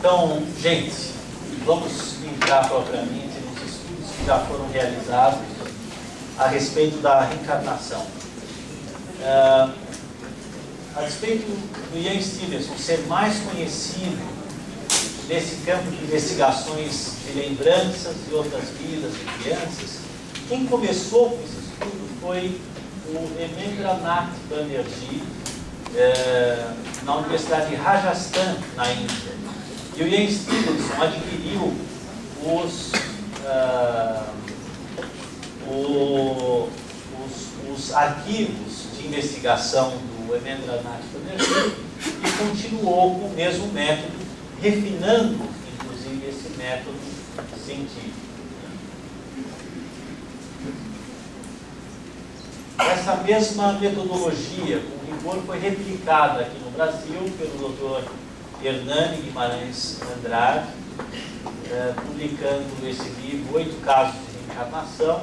Então, gente, vamos entrar propriamente nos estudos que já foram realizados a respeito da reencarnação. A despeito do Ian Stevenson ser mais conhecido nesse campo de investigações de lembranças de outras vidas de crianças, quem começou com esse estudo foi o Hemendranath Banerjee, na Universidade de Rajasthan, na Índia. E o Ian Stevenson adquiriu os arquivos de investigação do Hemendranath Banerjee e continuou com o mesmo método, refinando, inclusive, esse método científico. Essa mesma metodologia, com rigor, foi replicada aqui no Brasil pelo Dr. Hernani Guimarães Andrade, publicando esse livro, 8 casos de reencarnação.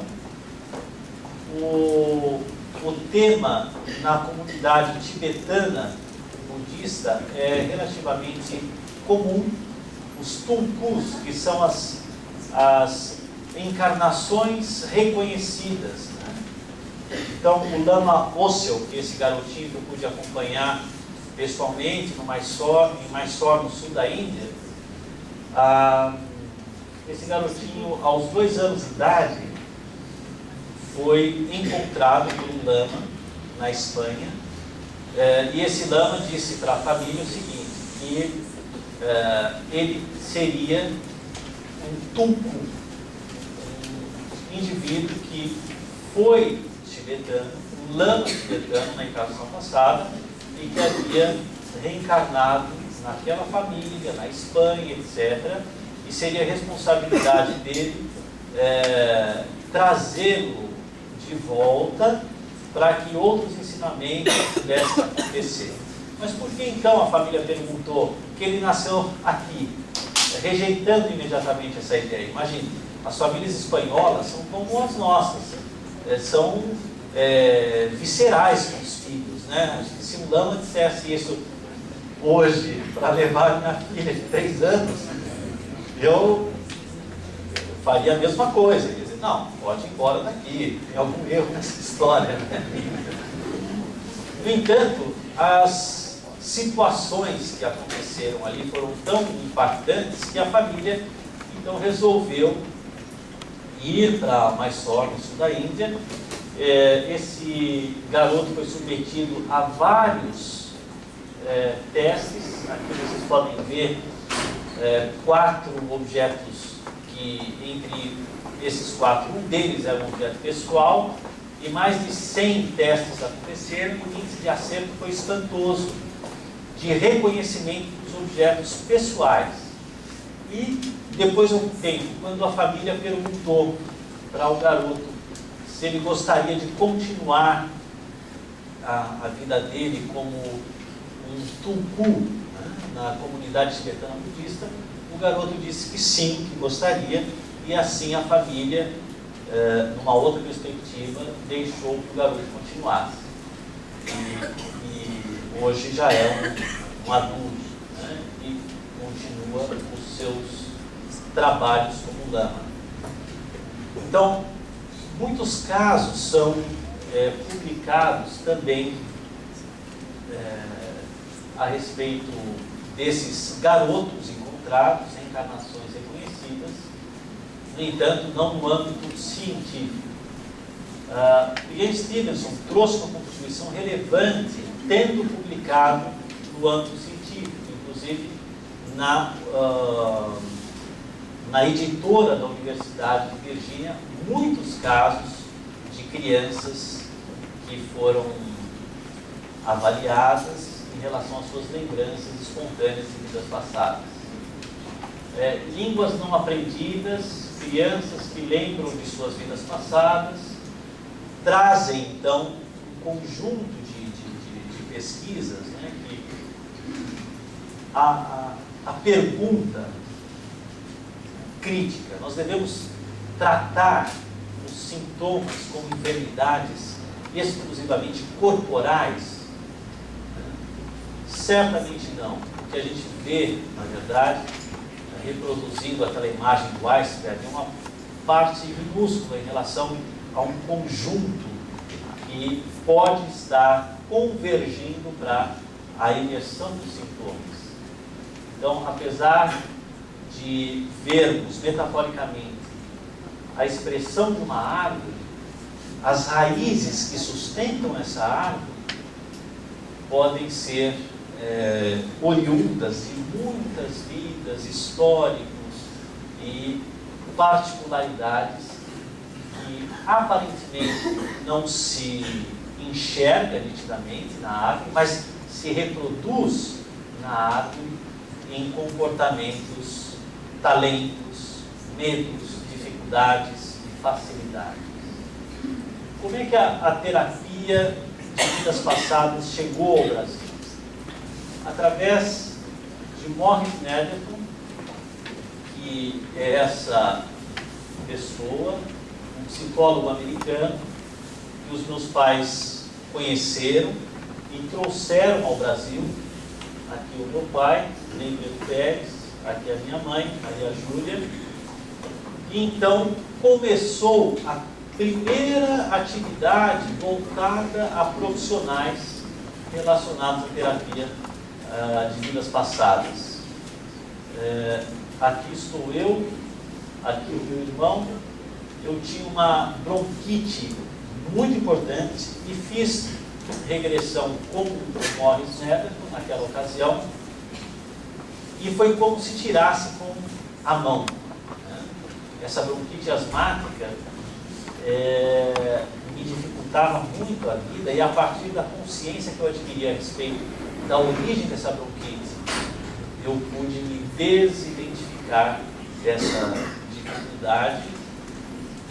O tema na comunidade tibetana budista é relativamente comum. Os tulkus, que são as encarnações reconhecidas. Então, o Lama Ossel, que é esse garotinho que eu pude acompanhar pessoalmente em Mysore, no sul da Índia, esse garotinho, aos 2 anos de idade, foi encontrado por um lama na Espanha, e esse lama disse para a família o seguinte, que ele seria um tulku, um indivíduo que foi tibetano, um lama tibetano na encarnação passada, e que havia reencarnado naquela família, na Espanha, etc. E seria responsabilidade dele trazê-lo de volta para que outros ensinamentos pudessem acontecer. Mas por que então a família perguntou que ele nasceu aqui, rejeitando imediatamente essa ideia? Imagine, as famílias espanholas são como as nossas, são viscerais com os filhos, né? Acho que se um lama dissesse isso hoje para levar minha filha de 3 anos, eu faria a mesma coisa, quer dizer, não, pode ir embora daqui, tem algum erro nessa história, né? No entanto, as situações que aconteceram ali foram tão impactantes que a família então resolveu ir para Mysore, no sul da Índia. Esse garoto foi submetido a vários testes. Aqui vocês podem ver 4 objetos que, entre esses 4, um deles era um objeto pessoal, e mais de 100 testes aconteceram, e o índice de acerto foi espantoso, de reconhecimento dos objetos pessoais. E depois de um tempo, quando a família perguntou para o garoto se ele gostaria de continuar a vida dele como um tulku, né, na comunidade tibetana budista, o garoto disse que sim, que gostaria, e assim a família, numa outra perspectiva, deixou que o garoto continuasse. E hoje já é um adulto, né, e continua os seus trabalhos como lama. Então, muitos casos são publicados também a respeito desses garotos encontrados, encarnações reconhecidas, no entanto, não no âmbito científico. Ian Stevenson trouxe uma contribuição relevante, tendo publicado no âmbito científico, inclusive na editora da Universidade de Virgínia, muitos casos de crianças que foram avaliadas em relação às suas lembranças espontâneas de vidas passadas. Línguas não aprendidas, crianças que lembram de suas vidas passadas, trazem então um conjunto de pesquisas, né, que a pergunta crítica, nós devemos tratar os sintomas como enfermidades exclusivamente corporais? Certamente não. O que a gente vê, na verdade, reproduzindo aquela imagem do iceberg, é uma parte minúscula em relação a um conjunto que pode estar convergindo para a imersão dos sintomas. Então, apesar de vermos metaforicamente a expressão de uma árvore, as raízes que sustentam essa árvore podem ser oriundas de muitas vidas, históricos e particularidades que aparentemente não se enxerga nitidamente na árvore, mas se reproduz na árvore em comportamentos, talentos, medos, dificuldades e facilidades. Como é que a terapia de vidas passadas chegou ao Brasil? Através de Morris Netherton, que é essa pessoa, um psicólogo americano, que os meus pais conheceram e trouxeram ao Brasil. Aqui o meu pai, Pedro Pérez, aqui a minha mãe, Maria Júlia. E então começou a primeira atividade voltada a profissionais relacionados à terapia de vidas passadas. Aqui estou eu, aqui o meu irmão. Eu tinha uma bronquite muito importante e fiz regressão com o Morris Netherton naquela ocasião, e foi como se tirasse com a mão. Essa bronquite asmática me dificultava muito a vida, e a partir da consciência que eu adquiri a respeito da origem dessa bronquite, eu pude me desidentificar dessa dificuldade,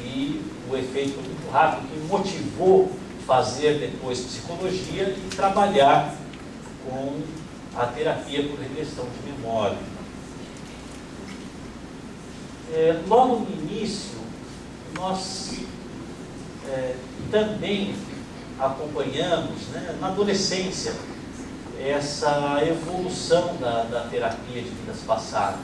e o efeito foi muito rápido, que me motivou fazer depois psicologia e trabalhar com a terapia por regressão de memória. Logo no início, nós também acompanhamos, na adolescência, essa evolução da terapia de vidas passadas.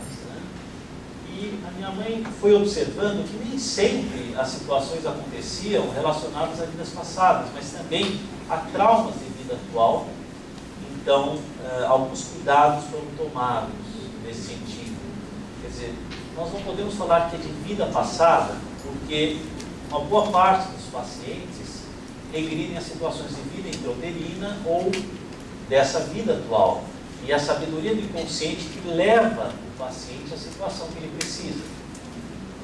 E a minha mãe foi observando que nem sempre as situações aconteciam relacionadas a vidas passadas, mas também a traumas de vida atual. Então, alguns cuidados foram tomados nesse sentido. Quer dizer, nós não podemos falar que é de vida passada, porque uma boa parte dos pacientes regridem as situações de vida intrauterina ou dessa vida atual. E a sabedoria do inconsciente que leva o paciente à situação que ele precisa.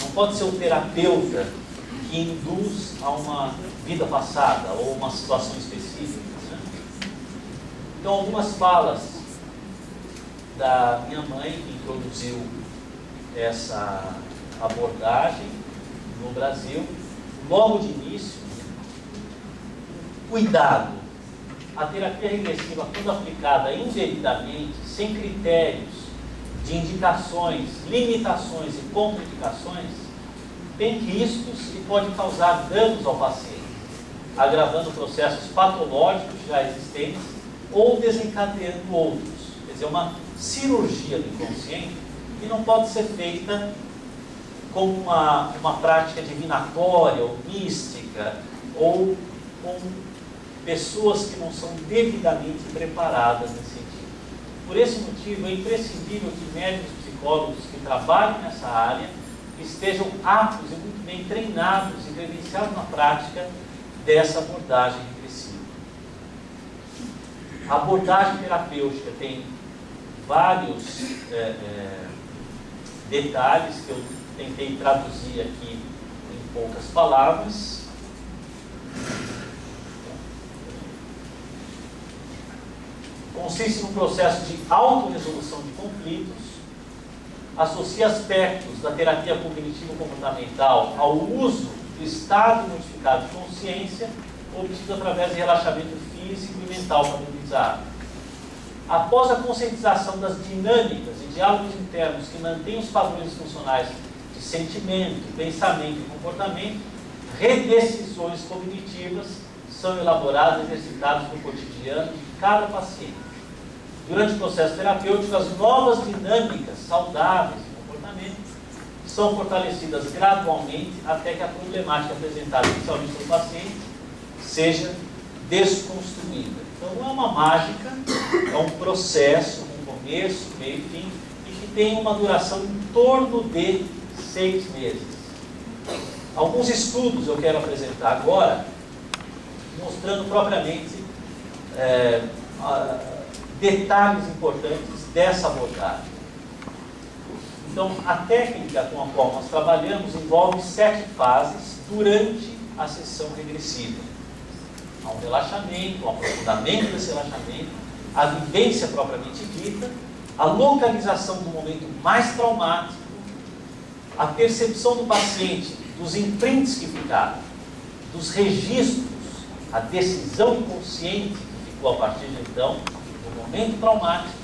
Não pode ser o terapeuta que induz a uma vida passada ou uma situação específica. Então, algumas falas da minha mãe, que introduziu essa abordagem no Brasil, logo de início: cuidado. A terapia regressiva, quando aplicada indevidamente, sem critérios de indicações, limitações e contraindicações, tem riscos e pode causar danos ao paciente, agravando processos patológicos já existentes ou desencadeando outros. Quer dizer, uma cirurgia do inconsciente que não pode ser feita como uma prática divinatória ou mística, ou com pessoas que não são devidamente preparadas nesse sentido. Por esse motivo, é imprescindível que médicos e psicólogos que trabalhem nessa área estejam aptos e muito bem treinados e credenciados na prática dessa abordagem regressiva. A abordagem terapêutica tem vários detalhes que eu tentei traduzir aqui em poucas palavras. Consiste num processo de autorresolução de conflitos, associa aspectos da terapia cognitivo-comportamental ao uso do estado modificado de consciência, obtido através de relaxamento físico e mental padronizado. Após a conscientização das dinâmicas e diálogos internos que mantêm os padrões funcionais de sentimento, pensamento e comportamento, redecisões cognitivas são elaboradas e exercitadas no cotidiano de cada paciente. Durante o processo terapêutico, as novas dinâmicas saudáveis de relacionamento são fortalecidas gradualmente até que a problemática apresentada inicialmente pelo paciente seja desconstruída. Então não é uma mágica, é um processo, um começo, meio e fim, e que tem uma duração em torno de 6 meses. Alguns estudos eu quero apresentar agora, mostrando propriamente detalhes importantes dessa abordagem. Então, a técnica com a qual nós trabalhamos envolve 7 fases durante a sessão regressiva. Há um relaxamento, um aprofundamento desse relaxamento, a vivência propriamente dita, a localização do momento mais traumático, a percepção do paciente dos imprints que ficaram, dos registros, a decisão inconsciente que ficou a partir de então, do momento traumático.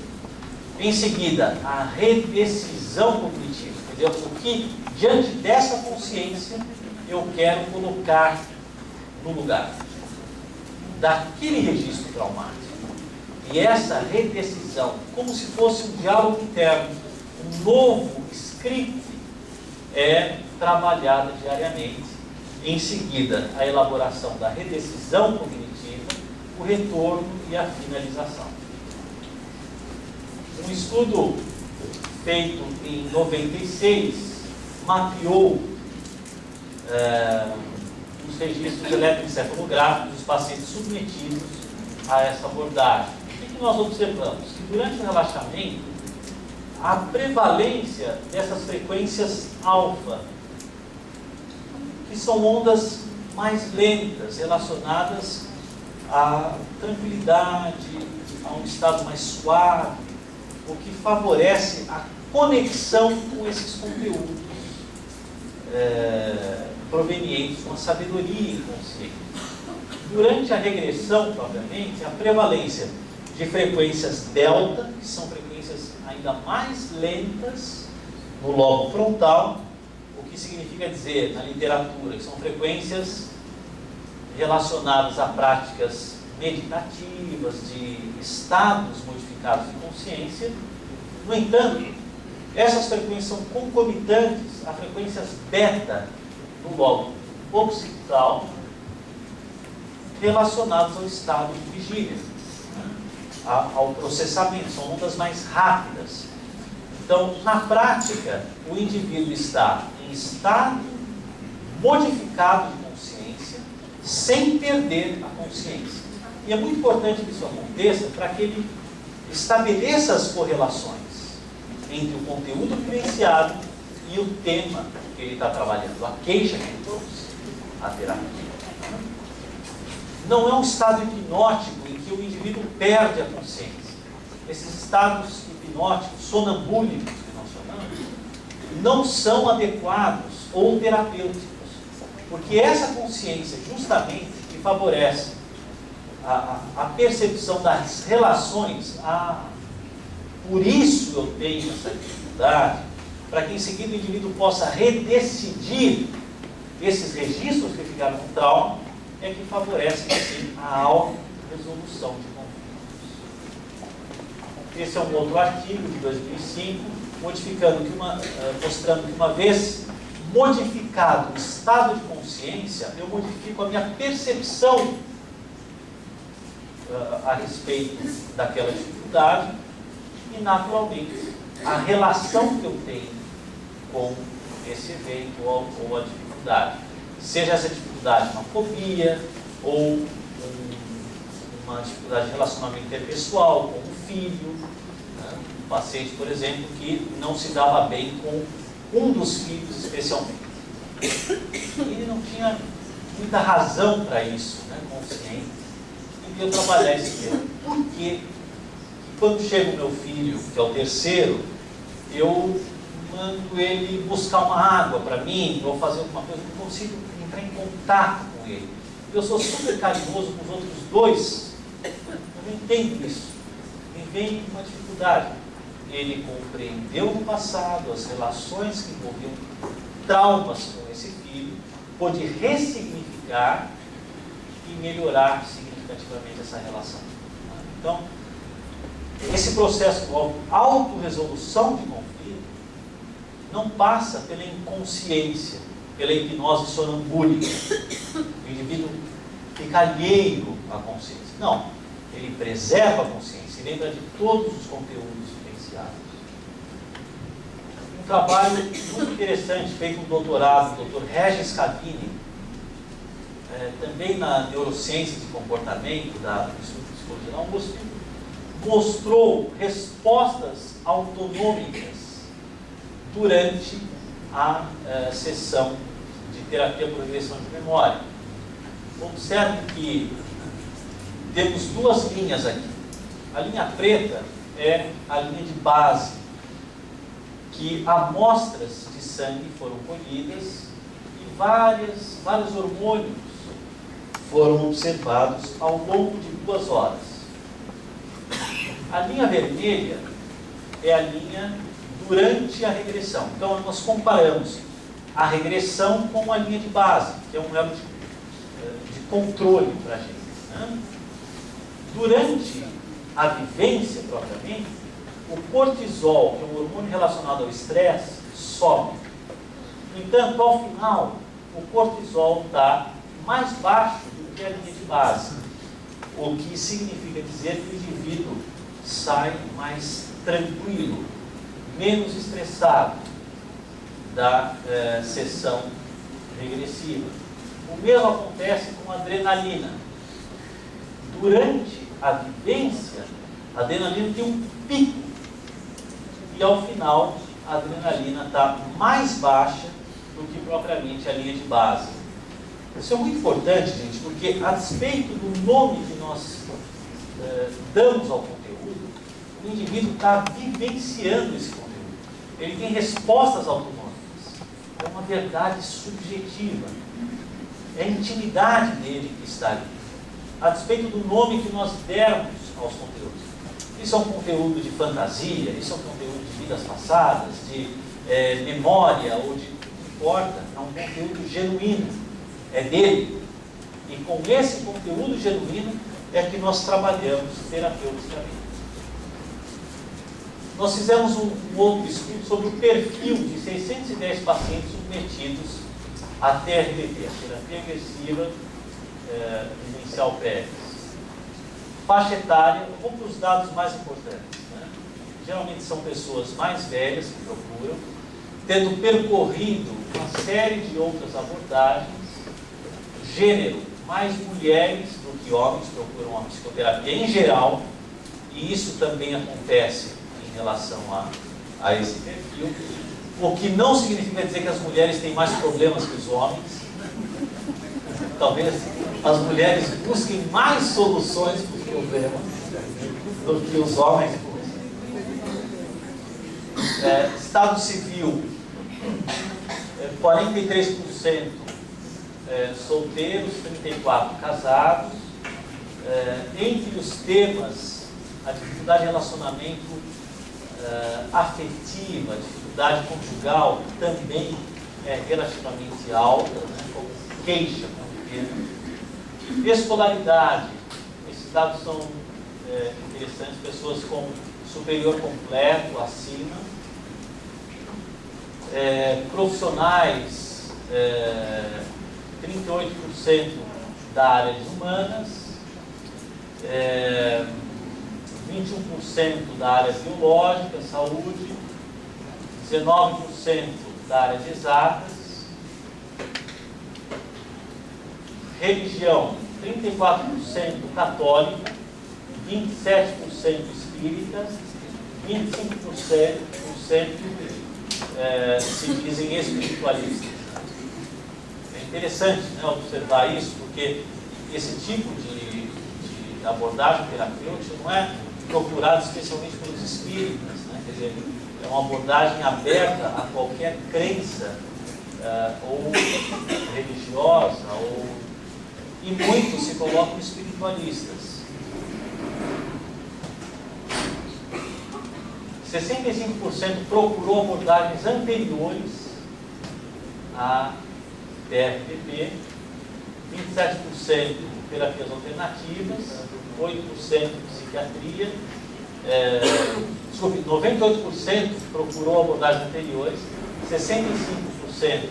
Em seguida, a redecisão cognitiva, quer dizer, o que diante dessa consciência eu quero colocar no lugar daquele registro traumático. E essa redecisão, como se fosse um diálogo interno, um novo script, é trabalhada diariamente. Em seguida, a elaboração da redecisão cognitiva, o retorno e a finalização. Um estudo feito em 96 mapeou os registros eletroencefalográficos dos pacientes submetidos a essa abordagem. O que nós observamos? Que durante o relaxamento, a prevalência dessas frequências alfa, que são ondas mais lentas, relacionadas à tranquilidade, a um estado mais suave, o que favorece a conexão com esses conteúdos provenientes de uma sabedoria inconsciente. Durante a regressão, propriamente, a prevalência de frequências delta, que são frequências ainda mais lentas no lobo frontal, o que significa dizer, na literatura, que são frequências relacionadas a práticas meditativas, de estados modificados de consciência. No entanto, essas frequências são concomitantes a frequências beta no lobo occipital, relacionadas ao estado de vigília, ao processamento, são ondas mais rápidas. Então, na prática, o indivíduo está em estado modificado de consciência, sem perder a consciência. E é muito importante que isso aconteça para que ele estabeleça as correlações entre o conteúdo vivenciado e o tema que ele está trabalhando, a queixa que ele trouxe à terapia. Não é um estado hipnótico em que o indivíduo perde a consciência. Esses estados hipnóticos, sonambúlicos que nós chamamos, não são adequados ou terapêuticos, porque essa consciência justamente que favorece a percepção das relações, por isso eu tenho essa dificuldade, para que em seguida o indivíduo possa redecidir esses registros que ficaram no trauma, é que favorece assim, a auto-resolução de conflitos. Esse é um outro artigo de 2005, mostrando que uma vez modificado o estado de consciência, eu modifico a minha percepção a respeito daquela dificuldade e, naturalmente, a relação que eu tenho com esse evento ou a dificuldade. Seja essa dificuldade uma fobia ou uma dificuldade de relacionamento interpessoal com o filho, né? Um paciente, por exemplo, que não se dava bem com um dos filhos especialmente. Ele não tinha muita razão para isso, né, consciente, e eu trabalhar esse tema. Por quê? Quando chega o meu filho, que é o terceiro, eu mando ele buscar uma água para mim, ou fazer alguma coisa, eu não consigo entrar em contato com ele. Eu sou super carinhoso com os outros dois, eu não entendo isso. Me vem uma dificuldade. Ele compreendeu no passado as relações que envolviam traumas com esse filho, pôde ressignificar e melhorar significativamente essa relação. Então, esse processo envolve autorresolução de conflito não passa pela inconsciência, pela hipnose sonambúlica. O indivíduo fica alheio à consciência. Não, ele preserva a consciência e lembra de todos os conteúdos vivenciados. Um trabalho muito interessante feito no doutorado, do Dr. Regis Cavini, também na neurociência de comportamento do Instituto de Psicologia da USP, mostrou respostas autonômicas durante a sessão de terapia por regressão de memória. Observe que temos duas linhas aqui. A linha preta é a linha de base, que amostras de sangue foram colhidas e vários hormônios foram observados ao longo de 2 horas. A linha vermelha é a linha durante a regressão. Então, nós comparamos a regressão com a linha de base, que é um elo de controle para a gente, né? Durante a vivência, propriamente, o cortisol, que é um hormônio relacionado ao estresse, sobe. No entanto, ao final, o cortisol está mais baixo do que a linha de base, o que significa dizer que o indivíduo sai mais tranquilo, menos estressado da sessão regressiva. O mesmo acontece com a adrenalina. Durante a vivência, a adrenalina tem um pico e ao final a adrenalina está mais baixa do que propriamente a linha de base. Isso é muito importante, gente, porque a despeito do nome que nós damos ao conteúdo, o indivíduo está vivenciando esse conteúdo. Ele tem respostas autonômicas. É uma verdade subjetiva. É a intimidade dele que está ali. A despeito do nome que nós dermos aos conteúdos. Isso é um conteúdo de fantasia, isso é um conteúdo de vidas passadas, de memória, ou de o que importa. É um conteúdo genuíno. É dele. E com esse conteúdo genuíno é que nós trabalhamos terapeuticamente. Nós fizemos um outro estudo sobre o perfil de 610 pacientes submetidos à TRPP, a terapia regressiva vivencial PERS. Faixa etária, vamos para os dados mais importantes, né? Geralmente são pessoas mais velhas que procuram, tendo percorrido uma série de outras abordagens. Gênero, mais mulheres do que homens procuram a psicoterapia em geral, e isso também acontece em relação a esse perfil, o que não significa dizer que as mulheres têm mais problemas que os homens. Talvez as mulheres busquem mais soluções para os problemas do que os homens buscam. Estado civil, 43% solteiros, 34% casados. Entre os temas, a dificuldade de relacionamento afetiva, a dificuldade conjugal também é relativamente alta, né, como queixa. Escolaridade, esses dados são interessantes, pessoas com superior completo, acima. Profissionais, 38% da área de humanas, 21% da área biológica, saúde, 19% da área de exatas. Religião, 34% católica, 27% espírita, 25% se dizem espiritualistas. É interessante, né, observar isso, porque esse tipo de abordagem terapêutica não é procurado especialmente pelos espíritas, né? Quer dizer, é uma abordagem aberta a qualquer crença ou religiosa, e muitos se colocam espiritualistas. 65% procurou abordagens anteriores à TRPP, 27% terapias alternativas, 8% psiquiatria, 98% procurou abordagens anteriores, 65%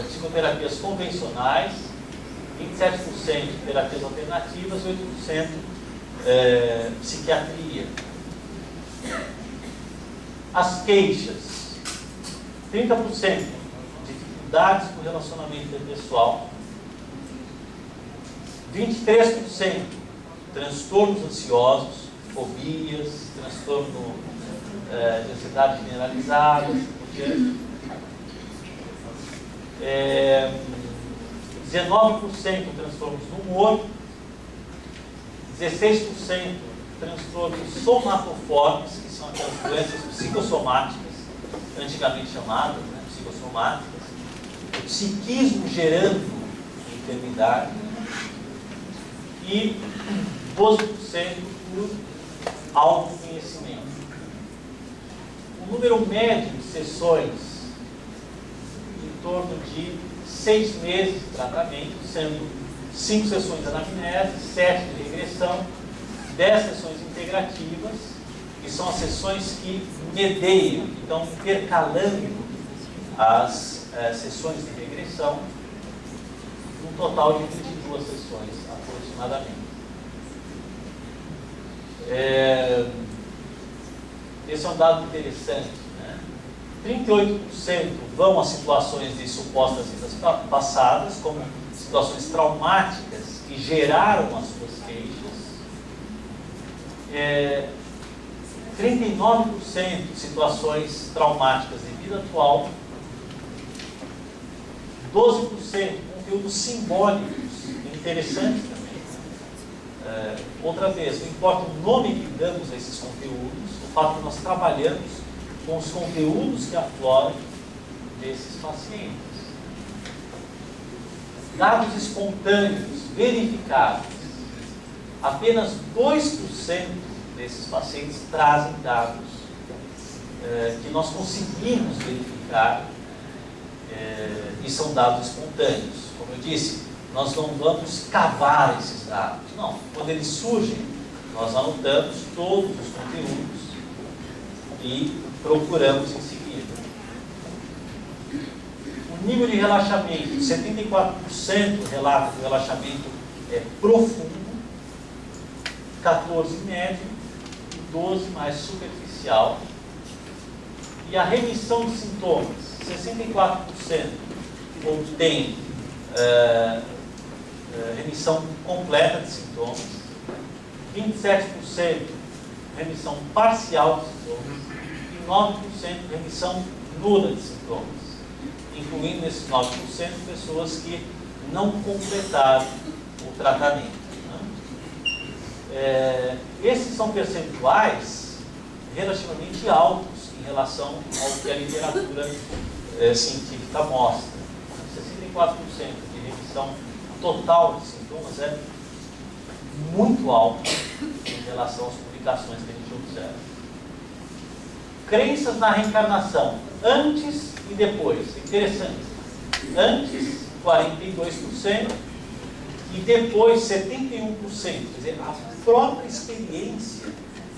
psicoterapias convencionais, 27% terapias alternativas, 8% psiquiatria. As queixas, 30% dificuldades com relacionamento interpessoal, 23% transtornos ansiosos, fobias, transtorno de ansiedade generalizada, 19% transtornos do humor, 16% transtornos somatoformes, que são aquelas doenças psicossomáticas, antigamente chamadas, né, psicossomáticas, o psiquismo gerando enfermidade, e 12% por autoconhecimento. O número médio de sessões em torno de 6 meses de tratamento, sendo 5 sessões de anamnese, 7 de regressão, 10 sessões integrativas, que são as sessões que medeiam, que estão intercalando as sessões de regressão, um total de 22 sessões aproximadamente. Esse é um dado interessante, né? 38% vão a situações de supostas vidas passadas, como situações traumáticas que geraram as suas queixas. 39% de situações traumáticas de vida atual. 12% conteúdos simbólicos, interessantes também. Outra vez, não importa o nome que damos a esses conteúdos, o fato de nós trabalhamos com os conteúdos que afloram desses pacientes. Dados espontâneos, verificados. Apenas 2% desses pacientes trazem dados que nós conseguimos verificar e são dados espontâneos. Como eu disse, nós não vamos cavar esses dados. Não, quando eles surgem, nós anotamos todos os conteúdos e procuramos em seguida. O nível de relaxamento, 74% relata que o relaxamento é profundo, 14% médio e 12% mais superficial. E a remissão de sintomas, 64% obtém remissão completa de sintomas, 27% remissão parcial de sintomas e 9% remissão nula de sintomas, incluindo nesses 9% pessoas que não completaram o tratamento. Né? Esses são percentuais relativamente altos em relação ao que a literatura científica mostra. 64% de remissão total de sintomas é muito alto em relação às publicações que a gente observa. Crenças na reencarnação, antes e depois. Interessante. Antes, 42%, e depois, 71%. Quer dizer, a própria experiência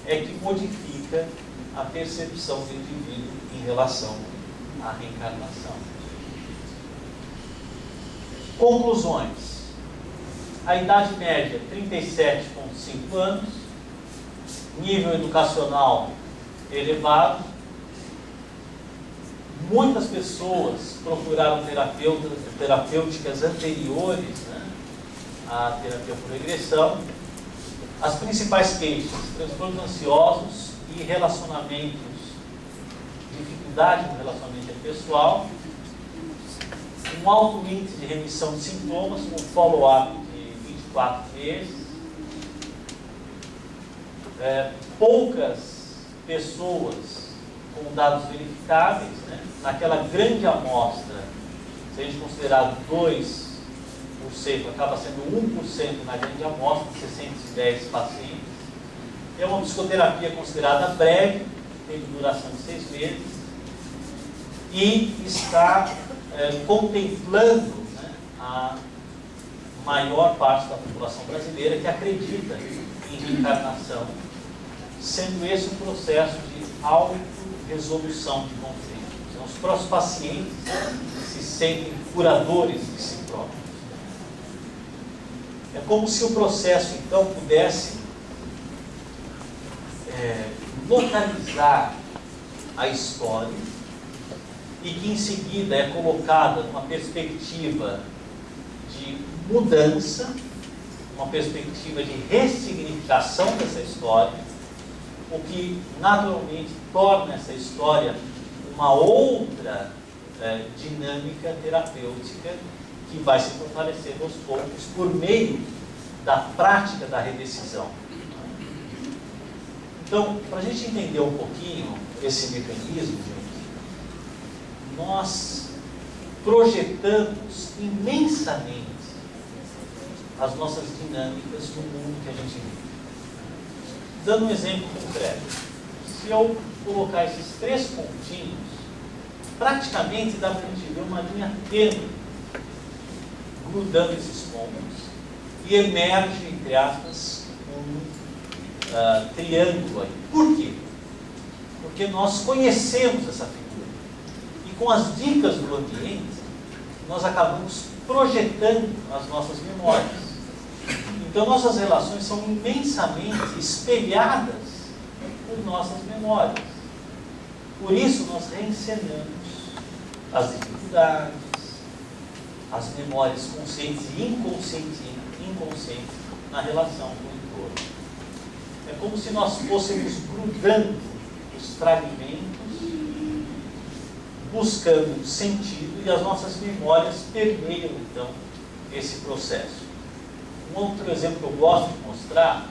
é que modifica a percepção do indivíduo em relação à reencarnação. Conclusões. A idade média, 37,5 anos. Nível educacional elevado. Muitas pessoas procuraram terapêuticas anteriores, né, à terapia por regressão. As principais queixas, transtornos ansiosos e relacionamentos, dificuldade no relacionamento pessoal. Um alto índice de remissão de sintomas, com follow-up de 24 meses. Poucas pessoas com dados verificáveis, né? Naquela grande amostra, se a gente considerar 2%, acaba sendo 1% na grande amostra, de 610 pacientes. É uma psicoterapia considerada breve, tem duração de 6 meses, e está contemplando, né, a maior parte da população brasileira que acredita em reencarnação, sendo esse um processo de autorresolução de conflitos. os próprios pacientes se sentem curadores de si próprios. É como se o processo, então, pudesse localizar a história e que, em seguida, é colocada numa perspectiva de mudança, uma perspectiva de ressignificação dessa história, o que naturalmente torna essa história uma outra dinâmica terapêutica que vai se fortalecendo aos poucos por meio da prática da redecisão. Então, para a gente entender um pouquinho esse mecanismo, gente, nós projetamos imensamente as nossas dinâmicas no mundo que a gente vive. Dando um exemplo concreto, se eu colocar esses 3 pontinhos, praticamente dá para a gente ver uma linha tênue grudando esses pontos e emerge, entre aspas, um triângulo aí. Por quê? Porque nós conhecemos essa figura e com as dicas do ambiente nós acabamos projetando as nossas memórias. Então nossas relações são imensamente espelhadas por nossas memórias. Por isso nós reencenamos as dificuldades, as memórias conscientes e inconscientes na relação com o entorno. É como se nós fôssemos grudando os fragmentos, buscando sentido, e as nossas memórias permeiam então esse processo. Um outro exemplo que eu gosto de mostrar,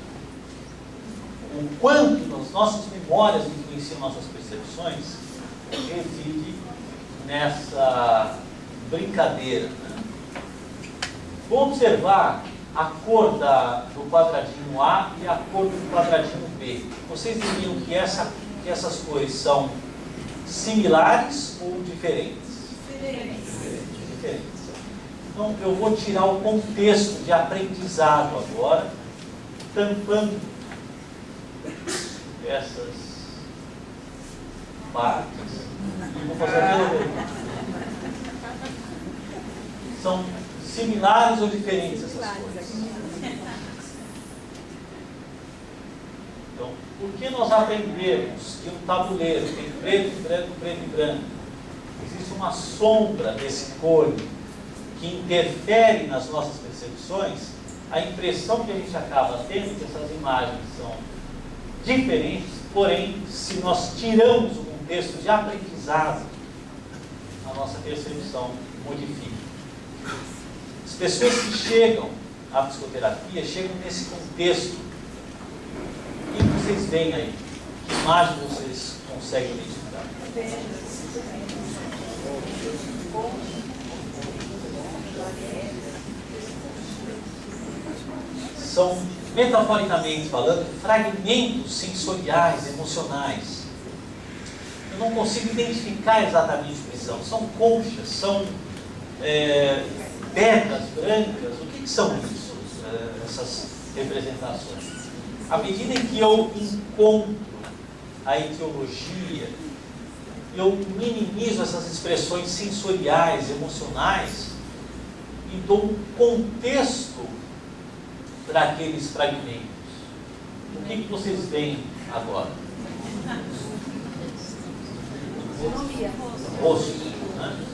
o quanto as nossas memórias influenciam nossas percepções, reside nessa brincadeira. Vou observar a cor do quadradinho A e a cor do quadradinho B. Vocês diriam que essas cores são similares ou diferentes? Diferentes. Então, eu vou tirar o contexto de aprendizado agora, tampando essas partes. E vou fazer a pergunta. São similares ou diferentes essas cores? Então, por que nós aprendemos que um tabuleiro tem preto, branco, preto e branco? Existe uma sombra desse cone que interfere nas nossas percepções. A impressão que a gente acaba tendo é que essas imagens são diferentes, porém, se nós tiramos o contexto de aprendizado, a nossa percepção modifica. As pessoas que chegam à psicoterapia chegam nesse contexto. O que vocês veem aí? Que imagem vocês conseguem identificar? São, metaforicamente falando, fragmentos sensoriais, emocionais. Eu não consigo identificar exatamente o que são. São conchas, são pedras brancas. O que são isso? Essas representações. À medida em que eu encontro a etiologia, eu minimizo essas expressões sensoriais, emocionais, e dou um contexto para aqueles fragmentos. O que vocês veem agora? Rosto, né?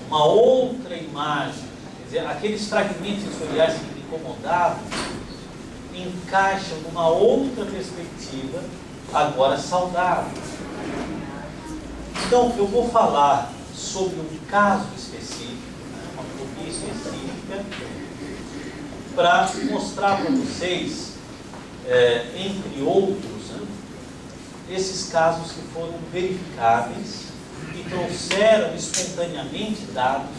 Uma outra imagem. Quer dizer, aqueles fragmentos sensoriais que me incomodavam encaixam numa outra perspectiva, agora saudável. Então, eu vou falar sobre um caso específico, uma fobia específica, para mostrar para vocês, entre outros, esses casos que foram verificáveis e trouxeram espontaneamente dados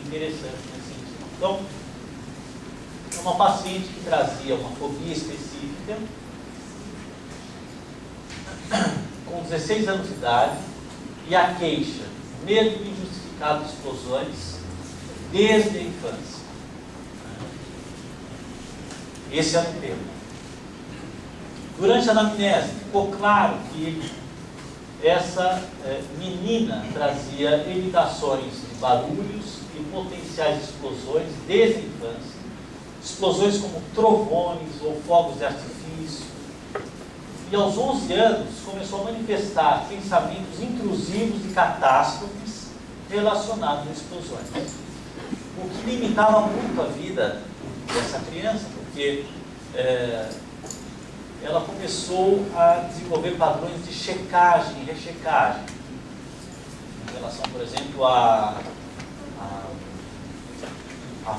interessantes nesse sentido. Então, uma paciente que trazia uma fobia específica, com 16 anos de idade, e a queixa, medo injustificado de explosões, desde a infância. Esse era o tema. Durante a anamnese, ficou claro que essa menina trazia imitações de barulhos e potenciais explosões desde a infância, explosões como trovões ou fogos de artifício, e aos 11 anos começou a manifestar pensamentos intrusivos de catástrofes relacionados a explosões, o que limitava muito a vida dessa criança, porque ela começou a desenvolver padrões de checagem e rechecagem, em relação, por exemplo, a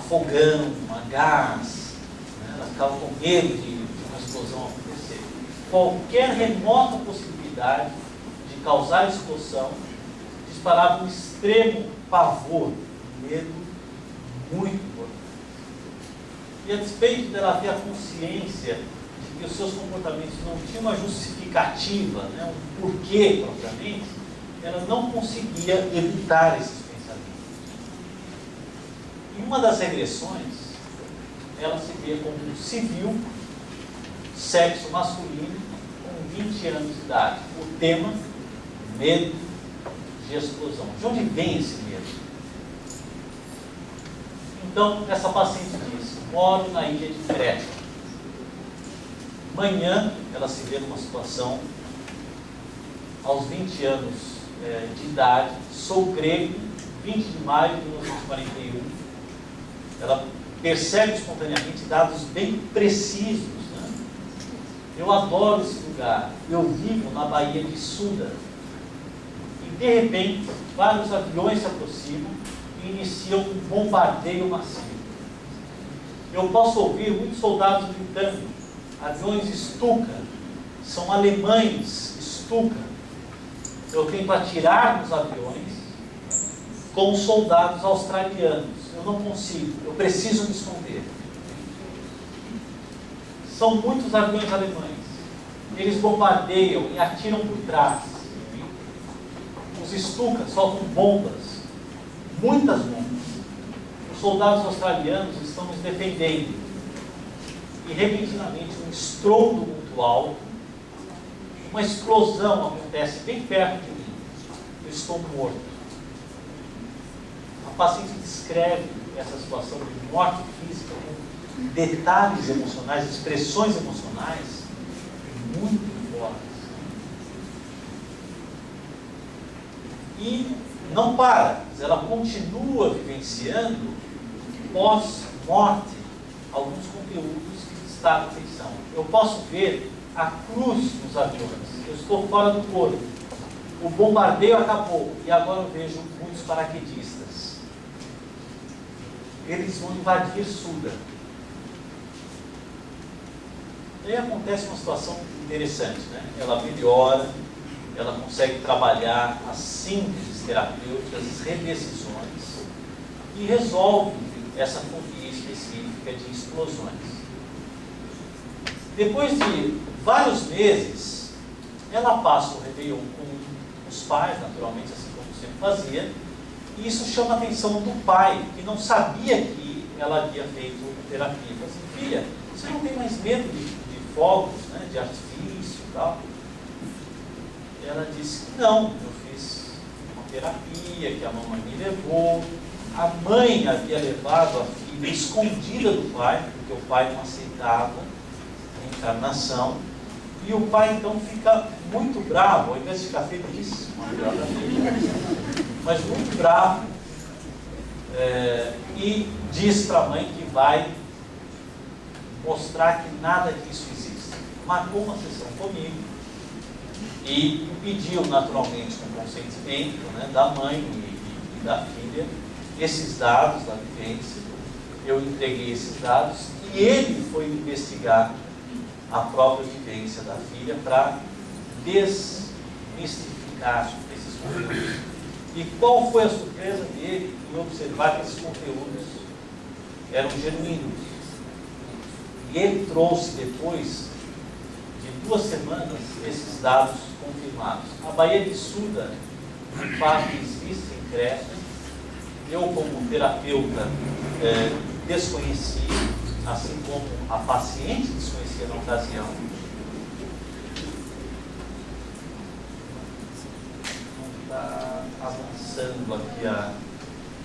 fogão, a gás, né? Ela ficava com medo de uma explosão acontecer. Qualquer remota possibilidade de causar explosão disparava um extremo pavor, um medo muito importante. E a despeito dela ter a consciência de que os seus comportamentos não tinham uma justificativa, né, um porquê propriamente, ela não conseguia evitar esses pensamentos. Em uma das regressões, ela se vê como um civil, sexo masculino, com 20 anos de idade. O tema, medo de explosão. De onde vem esse medo? Então, essa paciente diz: moro na ilha de Creta. Manhã, ela se vê numa situação, aos 20 anos de idade, sou grego, 20 de maio de 1941. Ela percebe espontaneamente dados bem precisos, né? Eu adoro esse lugar, eu vivo na Baía de Suda. E de repente, vários aviões se aproximam e iniciam um bombardeio massivo. Eu posso ouvir muitos soldados gritando, aviões Stuka, são alemães Stuka. Eu tento atirar nos aviões com soldados australianos. Eu não consigo, eu preciso me esconder. São muitos aviões alemães. Eles bombardeiam e atiram por trás. Os Stuka soltam bombas, muitas bombas. Os soldados australianos estão nos defendendo. E repentinamente um estrondo muito alto, uma explosão acontece bem perto de mim. Eu estou morto. A paciente descreve essa situação de morte física com detalhes emocionais, expressões emocionais muito fortes. E não para, ela continua vivenciando, pós-morte, alguns conteúdos que destacam a atenção. Eu posso ver a cruz nos aviões, eu estou fora do corpo, o bombardeio acabou e agora eu vejo muitos paraquedistas. Eles vão invadir Suda. E aí acontece uma situação interessante, né? Ela melhora, ela consegue trabalhar as sínteses terapêuticas, as redecisões e resolve essa fobia específica de explosões. Depois de vários meses, ela passa o Réveillon com os pais, naturalmente, assim como sempre fazia, e isso chama a atenção do pai, que não sabia que ela havia feito terapia. Ele falou assim: filha, você não tem mais medo de fogos, né, de artifício e tal? E ela disse que não, eu fiz uma terapia que a mamãe me levou. A mãe havia levado a filha escondida do pai, porque o pai não aceitava a reencarnação. E o pai então fica muito bravo, ao invés de ficar feliz, mas muito bravo, e diz para a mãe que vai mostrar que nada disso existe. Marcou uma sessão comigo e pediu naturalmente com consentimento, né, da mãe e da filha esses dados da vivência. Eu entreguei esses dados e ele foi investigar a própria vivência da filha para desmistificar esses conteúdos. E qual foi a surpresa dele em observar que esses conteúdos eram genuínos? E ele trouxe, depois de 2 semanas, esses dados confirmados. A Baía de Suda, de fato, existe em Creta. Eu, como terapeuta, desconheci, assim como a paciente desconhecia na ocasião. avançando aqui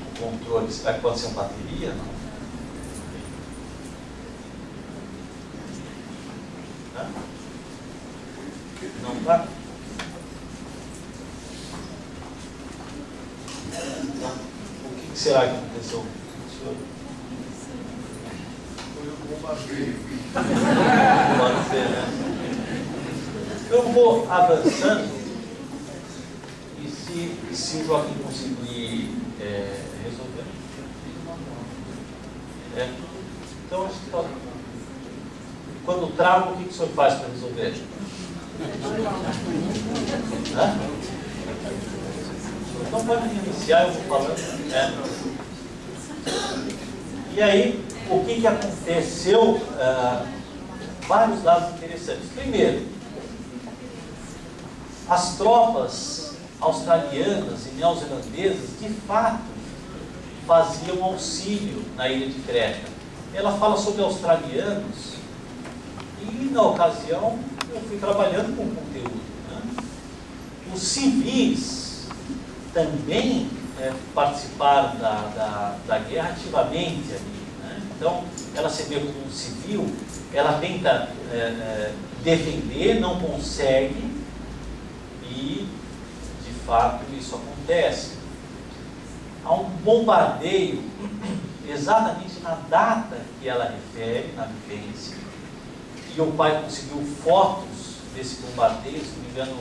o controle. Será que pode ser uma bateria? Não? Não está? O que será que aconteceu? Foi o bombardeio. Pode ser, né? Eu vou avançando e se o Joaquim conseguir resolver. Então, acho que quando trava, o que o senhor faz para resolver? Então pode iniciar, eu vou falando. E aí, o que aconteceu? Vários dados interessantes. Primeiro, as tropas australianas e neozelandesas, de fato, faziam auxílio na ilha de Creta. Ela fala sobre australianos e, na ocasião, eu fui trabalhando com conteúdo. Né? Os civis também participaram da guerra ativamente ali. Né? Então, ela se vê como um civil, ela tenta defender, não consegue, e, de fato, isso acontece. Há um bombardeio, exatamente na data que ela refere, na vivência, e o pai conseguiu fotos desse bombardeio, se não me engano,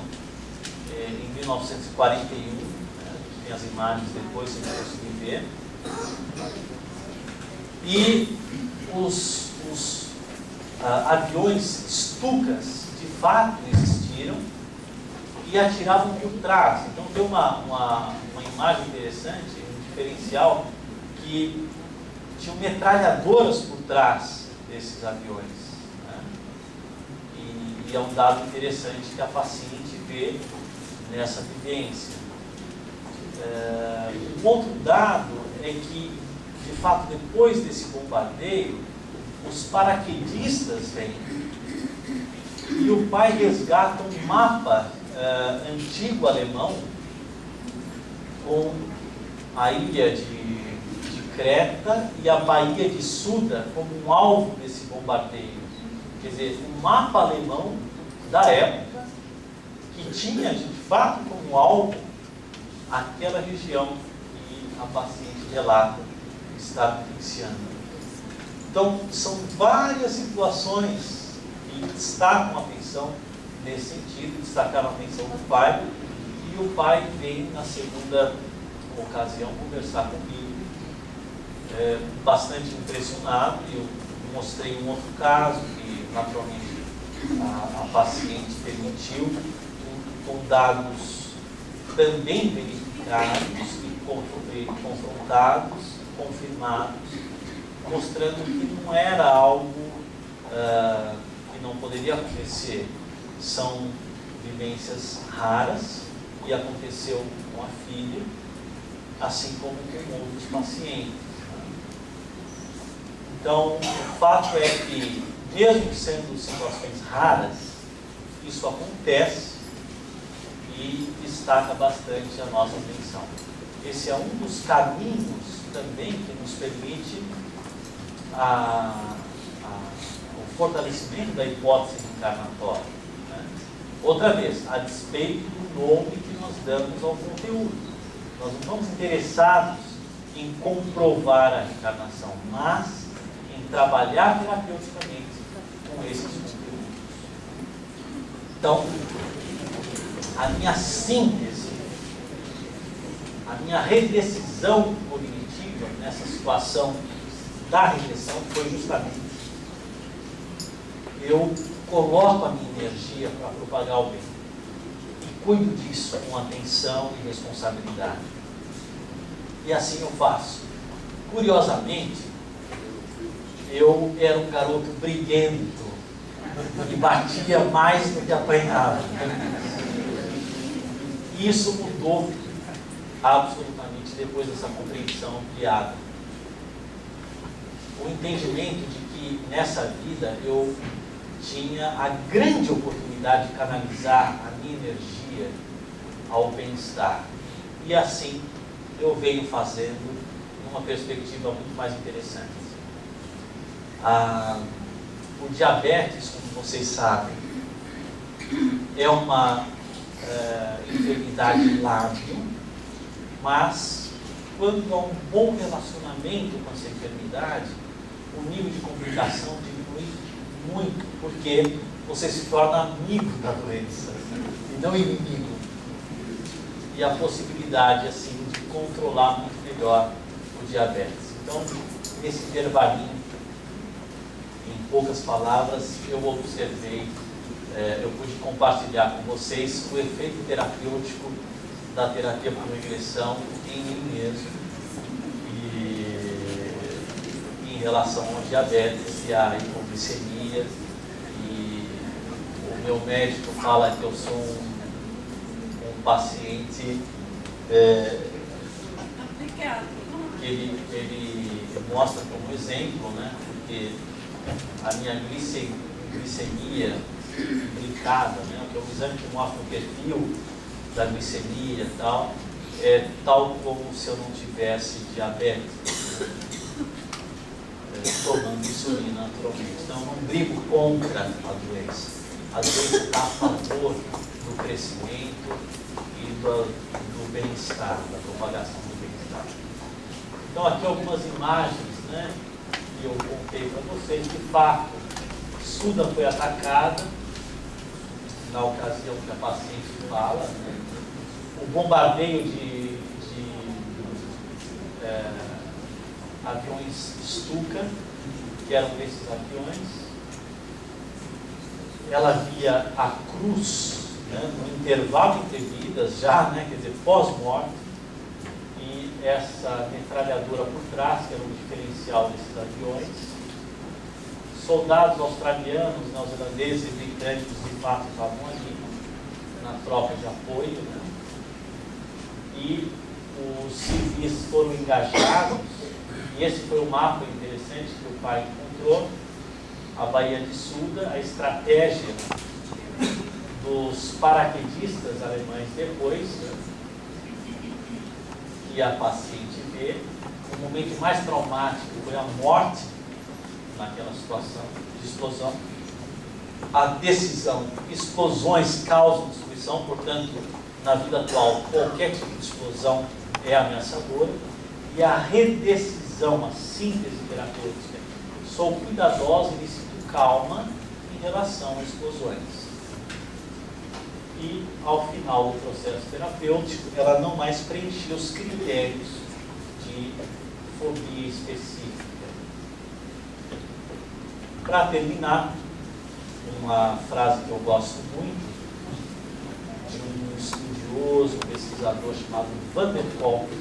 em 1941, né? Tem as imagens depois, se não conseguir ver. E os aviões Stukas, de fato, existiram e atiravam por trás. Então, tem uma imagem interessante, um diferencial, que tinham metralhadoras por trás desses aviões. Né? E é um dado interessante que a paciente vê nessa vivência. Um outro dado é que, de fato, depois desse bombardeio, os paraquedistas vêm e o pai resgata um mapa antigo alemão com a ilha de Creta e a Baía de Suda como um alvo desse bombardeio. Quer dizer, um mapa alemão da época que tinha, de fato, como alvo aquela região que a paciente relata que está vivenciando. Então, são várias situações que destacam a atenção nesse sentido, destacaram a atenção do pai, e o pai veio na segunda ocasião conversar comigo, bastante impressionado. Eu mostrei um outro caso que naturalmente a paciente permitiu, com dados também verificados e confrontados, confirmados, mostrando que não era algo que não poderia acontecer. São vivências raras e aconteceu com a filha, assim como com outros pacientes. Então, o fato é que, mesmo sendo situações raras, isso acontece e destaca bastante a nossa atenção. Esse é um dos caminhos também que nos permite o fortalecimento da hipótese reencarnatória. Né? Outra vez, a despeito do nome que nós damos ao conteúdo. Nós não estamos interessados em comprovar a reencarnação, mas em trabalhar terapeuticamente com esses conteúdos. Então, a minha síntese, a minha redecisão cognitiva nessa situação da regressão foi justamente: eu coloco a minha energia para propagar o bem e cuido disso com atenção e responsabilidade. E assim eu faço. Curiosamente, eu era um garoto briguento e batia mais do que apanhava. E isso mudou absolutamente depois dessa compreensão ampliada. O entendimento de que nessa vida eu tinha a grande oportunidade de canalizar a minha energia ao bem-estar. E assim eu venho fazendo numa perspectiva muito mais interessante. O diabetes, como vocês sabem, é uma enfermidade lábil, mas quando há um bom relacionamento com essa enfermidade, o nível de complicação diminui muito, porque você se torna amigo da doença e não inimigo. E a possibilidade, assim, de controlar muito melhor o diabetes. Então, nesse intervalinho, em poucas palavras, eu observei, eu pude compartilhar com vocês o efeito terapêutico da terapia por regressão em mim mesmo e em relação ao diabetes e à hipoglicemia. E o meu médico fala que eu sou um paciente que ele mostra como exemplo, né? Porque a minha glicemia aplicada, né? Que é um exame que mostra o perfil da glicemia e tal, é tal como se eu não tivesse diabetes, tomando insulina naturalmente. Então eu não brigo contra a doença. A doença está a favor do crescimento e do bem-estar, da propagação do bem-estar. Então aqui algumas imagens, né, que eu contei para vocês. De fato, Sudan foi atacada na ocasião que a paciente fala, né? O bombardeio de aviões Stuka, que eram desses aviões. Ela via a cruz, né, no intervalo entre vidas, já, né, quer dizer, pós-morte, e essa metralhadora por trás, que era o diferencial desses aviões. Soldados australianos, neozelandeses e britânicos de fato estavam ali, na tropa de apoio, né? E os civis foram engajados, e esse foi um mapa interessante que o pai encontrou, a Baía de Suda, a estratégia dos paraquedistas alemães depois, né, que a paciente vê. O momento mais traumático foi a morte naquela situação de explosão. A decisão, explosões causam destruição, portanto, na vida atual, qualquer tipo de explosão é ameaçadora. E a redecisão, a síntese terapêutica, sou cuidadosa e me sinto calma em relação a explosões. E, ao final do processo terapêutico, ela não mais preenchia os critérios de fobia específica. Para terminar, uma frase que eu gosto muito, de um estudioso, um pesquisador chamado Van der Kolk, de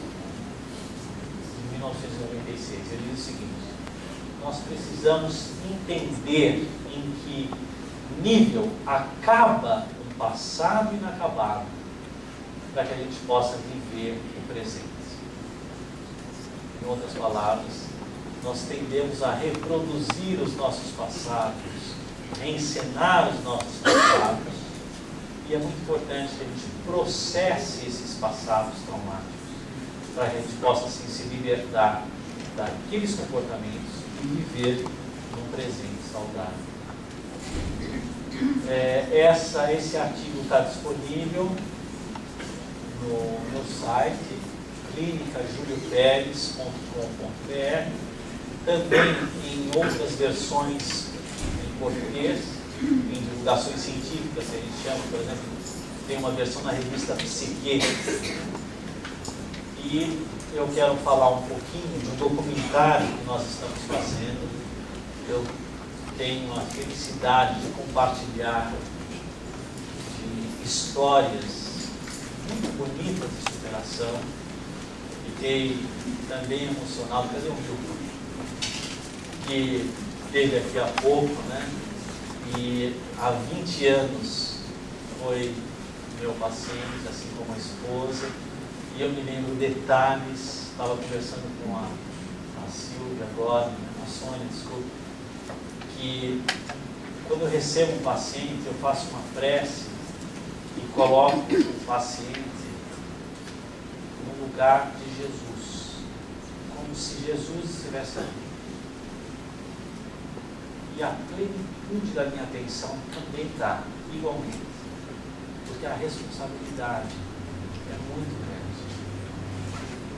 1996. Ele diz o seguinte: nós precisamos entender em que nível acaba o passado inacabado para que a gente possa viver o presente. Em outras palavras, nós tendemos a reproduzir os nossos passados, reencenar os nossos passados, e é muito importante que a gente processe esses passados traumáticos, para que a gente possa assim, se libertar daqueles comportamentos e viver num presente saudável. Esse artigo está disponível no meu site, clinicajuliopérez.com.br, também em outras versões em português, em divulgações científicas, que a gente chama, por exemplo, tem uma versão na revista Psique. E eu quero falar um pouquinho de um documentário que nós estamos fazendo. Eu tenho a felicidade de compartilhar de histórias muito bonitas de superação. Fiquei também emocionado. Cadê o Milton? Que teve aqui há pouco, né? E há 20 anos foi meu paciente, assim como a esposa. E eu me lembro detalhes. Estava conversando com a Silvia agora, né? A Sônia, desculpa, que quando eu recebo um paciente, eu faço uma prece e coloco o paciente lugar de Jesus, como se Jesus estivesse ali. E a plenitude da minha atenção também está igualmente, porque a responsabilidade é muito grande.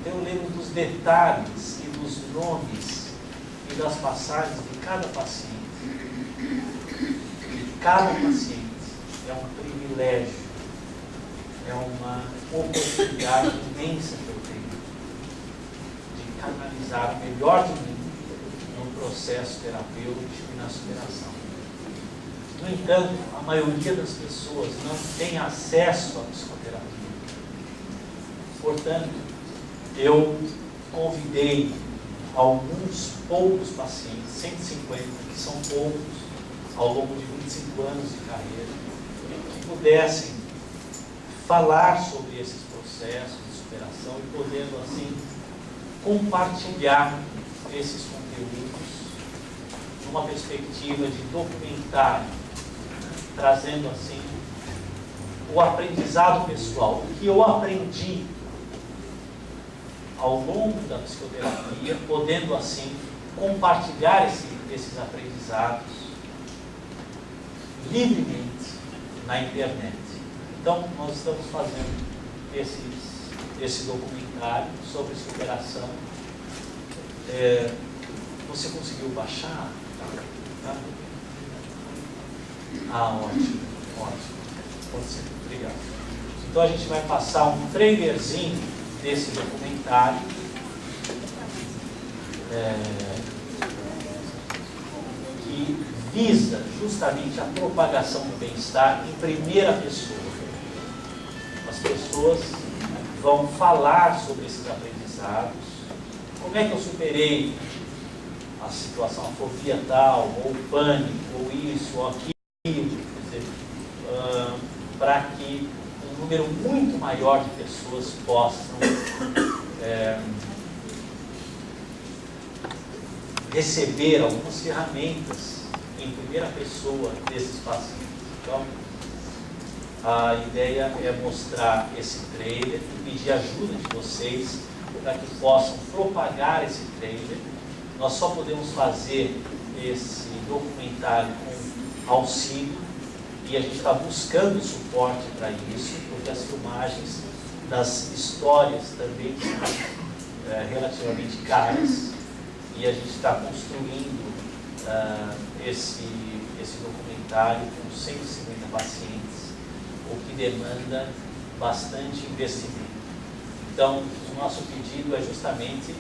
Então eu lembro dos detalhes e dos nomes e das passagens de cada paciente. E cada paciente é um privilégio, é uma oportunidade imensa que eu tenho de canalizar o melhor de mim no processo terapêutico e na superação. No entanto, a maioria das pessoas não tem acesso à psicoterapia. Portanto, eu convidei alguns poucos pacientes, 150, que são poucos, ao longo de 25 anos de carreira, que pudessem falar sobre esses processos de superação e podendo, assim, compartilhar esses conteúdos numa perspectiva de documentário, trazendo, assim, o aprendizado pessoal, o que eu aprendi ao longo da psicoterapia, podendo, assim, compartilhar esses aprendizados livremente na internet. Então, nós estamos fazendo esse documentário sobre superação. Você conseguiu baixar? Tá? Ótimo, ótimo. Pode ser, obrigado. Então, a gente vai passar um trailerzinho desse documentário. Que visa justamente a propagação do bem-estar em primeira pessoa. As pessoas vão falar sobre esses aprendizados, como é que eu superei a situação, a fobia tal, ou o pânico, ou isso, ou aquilo, quer dizer, para que um número muito maior de pessoas possam receber algumas ferramentas em primeira pessoa desses pacientes. Então, a ideia é mostrar esse trailer e pedir ajuda de vocês para que possam propagar esse trailer. Nós só podemos fazer esse documentário com auxílio e a gente está buscando suporte para isso, porque as filmagens das histórias também são relativamente caras e a gente está construindo esse documentário com 150 pacientes, o que demanda bastante investimento. Então, o nosso pedido é justamente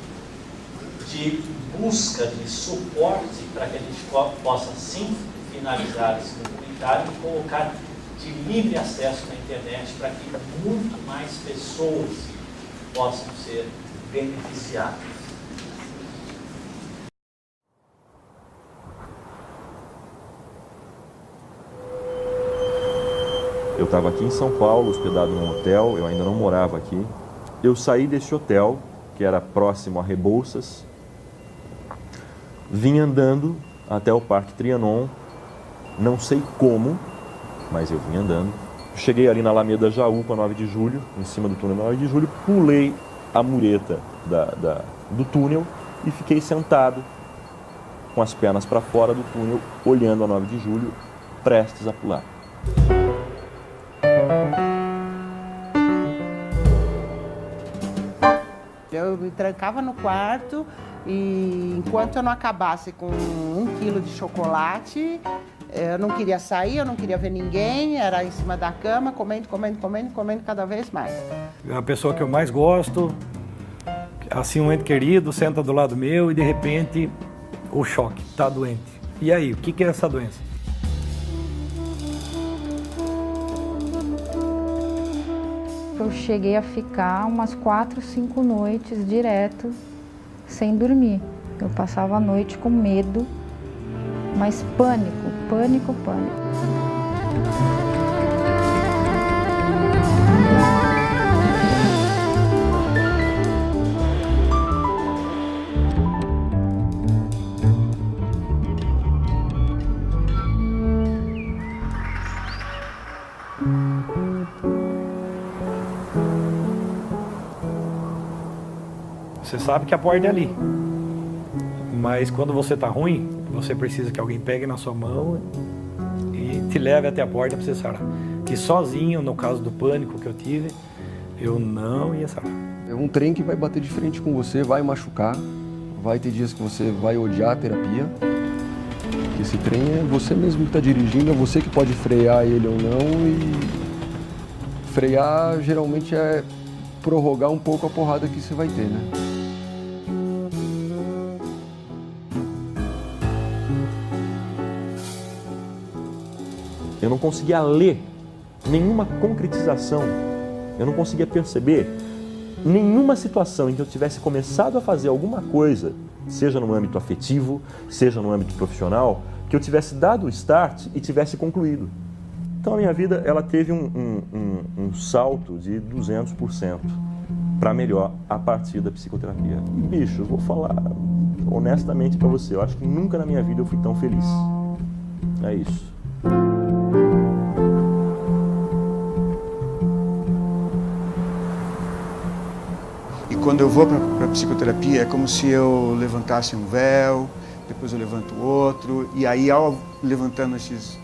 de busca de suporte para que a gente possa, sim, finalizar esse documentário e colocar de livre acesso na internet para que muito mais pessoas possam ser beneficiadas. Eu estava aqui em São Paulo, hospedado num hotel, eu ainda não morava aqui. Eu saí desse hotel, que era próximo a Rebouças, vim andando até o Parque Trianon, não sei como, mas eu vim andando. Cheguei ali na Alameda Jaú, 9 de julho, em cima do túnel 9 de julho, pulei a mureta do túnel e fiquei sentado com as pernas para fora do túnel, olhando a 9 de julho, prestes a pular. Eu me trancava no quarto e enquanto eu não acabasse com 1 quilo de chocolate, eu não queria sair, eu não queria ver ninguém, era em cima da cama, comendo cada vez mais. É a pessoa que eu mais gosto, assim, um ente querido, senta do lado meu e de repente o choque, tá doente. E aí, o que é essa doença? Eu cheguei a ficar umas 4, 5 noites direto, sem dormir. Eu passava a noite com medo, mas pânico. Você sabe que a porta é ali. Mas quando você está ruim, você precisa que alguém pegue na sua mão e te leve até a porta para você sarar. E sozinho, no caso do pânico que eu tive, eu não ia sarar. É um trem que vai bater de frente com você, vai machucar, vai ter dias que você vai odiar a terapia. Esse trem é você mesmo que está dirigindo, é você que pode frear ele ou não, e frear geralmente é prorrogar um pouco a porrada que você vai ter, né? Eu não conseguia ler nenhuma concretização, eu não conseguia perceber nenhuma situação em que eu tivesse começado a fazer alguma coisa, seja no âmbito afetivo, seja no âmbito profissional, que eu tivesse dado o start e tivesse concluído. Então a minha vida ela teve um salto de 200% para melhor a partir da psicoterapia. E bicho, eu vou falar honestamente para você, eu acho que nunca na minha vida eu fui tão feliz. É isso. E quando eu vou para a psicoterapia é como se eu levantasse um véu, depois eu levanto outro, e aí ao levantando esses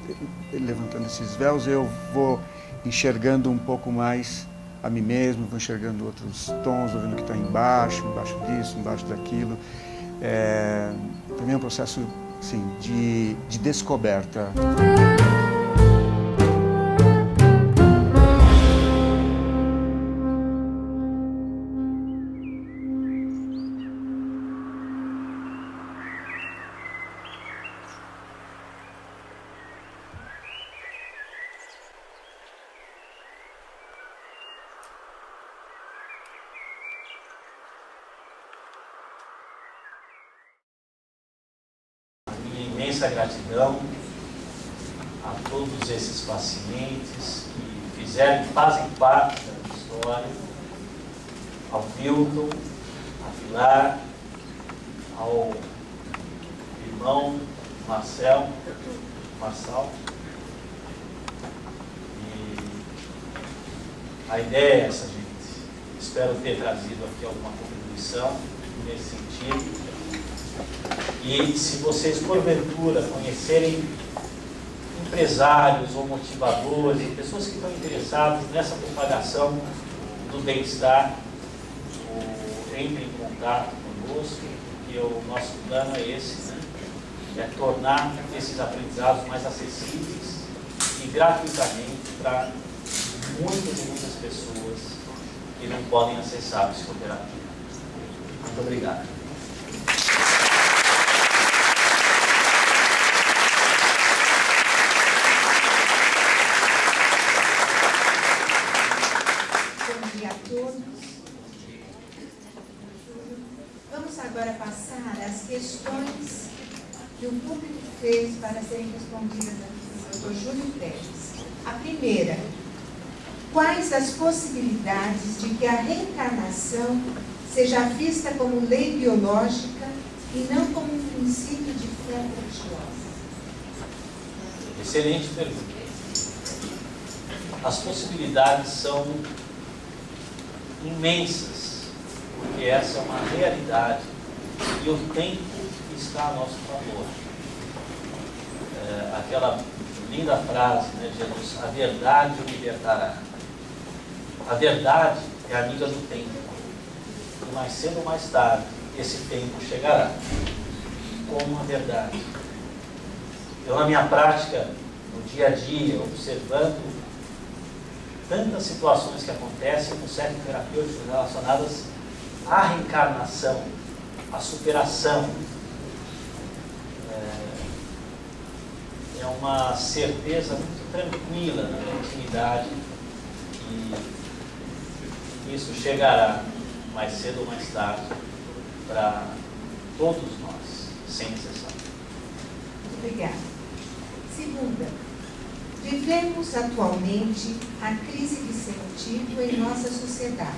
véus eu vou enxergando um pouco mais a mim mesmo, vou enxergando outros tons, vou vendo o que está embaixo disso, embaixo daquilo. Para mim é um processo assim, de descoberta. Imensa gratidão a todos esses pacientes que fazem parte da minha história, ao Milton, a Pilar, ao irmão Marçal. E a ideia é essa, gente. Espero ter trazido aqui alguma contribuição nesse sentido. E se vocês, porventura, conhecerem empresários ou motivadores, pessoas que estão interessadas nessa propagação do bem-estar, entrem em contato conosco, porque o nosso plano é esse, né? É tornar esses aprendizados mais acessíveis e gratuitamente para muitas e muitas pessoas que não podem acessar a psicoterapia. Muito obrigado. Vamos agora passar as questões que o público fez para serem respondidas aqui pelo Dr. Júlio Pérez. A primeira, quais as possibilidades de que a reencarnação seja vista como lei biológica e não como um princípio de fé religiosa? Excelente pergunta. As possibilidades são imensas, porque essa é uma realidade e o tempo está a nosso favor. Aquela linda frase, né, de Jesus, a verdade o libertará. A verdade é amiga do tempo. E mais cedo ou mais tarde, esse tempo chegará. Como a verdade. Eu, na minha prática, no dia a dia, observando tantas situações que acontecem com certos terapêuticos relacionadas à reencarnação, à superação. É uma certeza muito tranquila na minha intimidade que isso chegará mais cedo ou mais tarde para todos nós, sem exceção. Obrigada. Segunda, vivemos atualmente a crise de sentido em nossa sociedade,